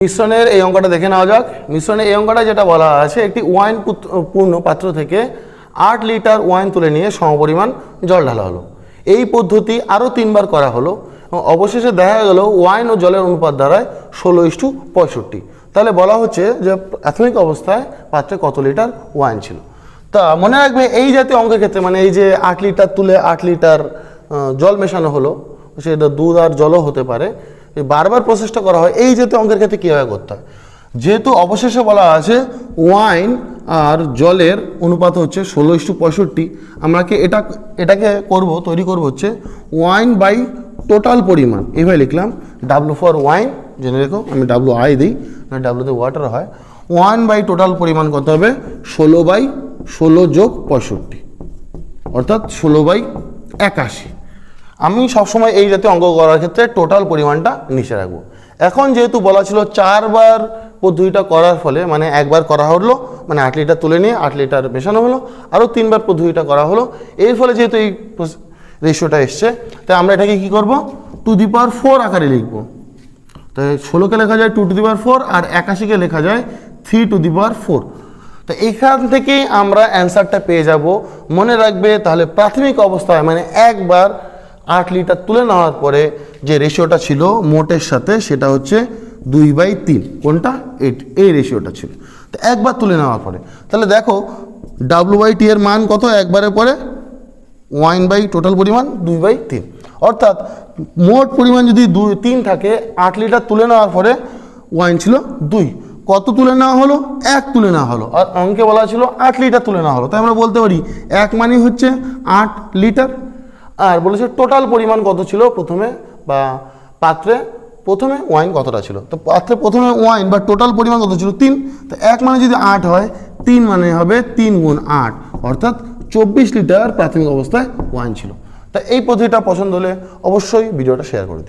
মিশ্রণের এই অঙ্কটা দেখে নেওয়া যাক। মিশ্রণের এই অঙ্কটা যেটা বলা আছে, একটি ওয়াইন পূর্ণ পাত্র থেকে 8 লিটার ওয়াইন তুলে নিয়ে সমপরিমাণ জল ঢালা হলো। এই পদ্ধতি আরও 3 বার করা হলো এবং অবশেষে দেখা গেল ওয়াইন ও জলের অনুপাত দাঁড়ায় 16:65। তাহলে বলা হচ্ছে যে প্রাথমিক অবস্থায় পাত্রে কত লিটার ওয়াইন ছিল। তা মনে রাখবে এই জাতীয় অঙ্কের ক্ষেত্রে, মানে এই যে 8 লিটার তুলে 8 লিটার জল মেশানো হলো, সেটা দুধ আর জলও হতে পারে, বারবার প্রসেসটা করা হয়। এই জাতীয় অঙ্কের ক্ষেত্রে কীভাবে করতে হয়, যেহেতু অবশেষে বলা আছে ওয়াইন আর জলের অনুপাত হচ্ছে 16:65, আমরা কি এটাকে তৈরি করব হচ্ছে ওয়াইন বাই টোটাল পরিমাণ। এইভাবে লিখলাম ডাব্লু ফর ওয়াইন, জেনে রেখো আমি ডাব্লু আই দিই, না ডাব্লুতে ওয়াটার হয়। ওয়ান বাই টোটাল পরিমাণ কত হবে, 16/16 + 65, অর্থাৎ 16/81। আমি সবসময় এই জাতীয় অঙ্ক করার ক্ষেত্রে টোটাল পরিমাণটা নিচে রাখবো। এখন যেহেতু বলা ছিল 4 বার পদ্ধতিটা করার ফলে, মানে একবার করা হলো, মানে 8 লিটার তুলে নিয়ে 8 লিটার মেশানো হলো, আরও 3 বার পদ্ধতিটা করা হলো, এর ফলে যেহেতু এই রেশিওটা এসছে, তাই আমরা এটাকে কী করবো, 2^4 আকারে লিখবো। তাই 16কে লেখা যায় 2^4 আর 81কে লেখা যায় 3^4। তো এখান থেকেই আমরা অ্যান্সারটা পেয়ে যাব। মনে রাখবে তাহলে প্রাথমিক অবস্থায়, মানে একবার 8 লিটার তুলে নেওয়ার পরে যে রেশিওটা ছিল মোটের সাথে, সেটা হচ্ছে 2/3। কোনটা? এই রেশিওটা ছিল। তো একবার তুলে নেওয়ার পরে তাহলে দেখো W/T এর মান কত, একবারের পরে ওয়াইন বাই টোটাল পরিমাণ 2/3, অর্থাৎ মোট পরিমাণ যদি 3 থাকে, 8 লিটার তুলে নেওয়ার পরে ওয়াইন ছিল 2, কত তুলে নেওয়া হলো, 1 তুলে নেওয়া হলো, আর অঙ্কে বলা ছিল 8 লিটার তুলে নেওয়া হলো। তাই আমরা বলতে পারি 1 মানে হচ্ছে 8 লিটার। আর বলেছে টোটাল পরিমাণ কত ছিল প্রথমে, বা পাত্রে প্রথমে ওয়াইন কতটা ছিল। তো পাত্রে প্রথমে ওয়াইন বা টোটাল পরিমাণ কত ছিল, 3। তো 1 মানে যদি 8 হয়, 3 মানে হবে 3 × 8, অর্থাৎ 24 লিটার প্রাথমিক অবস্থায় ওয়াইন ছিল। তা এই পদ্ধতিটা পছন্দ হলে অবশ্যই ভিডিওটা শেয়ার করে দিন।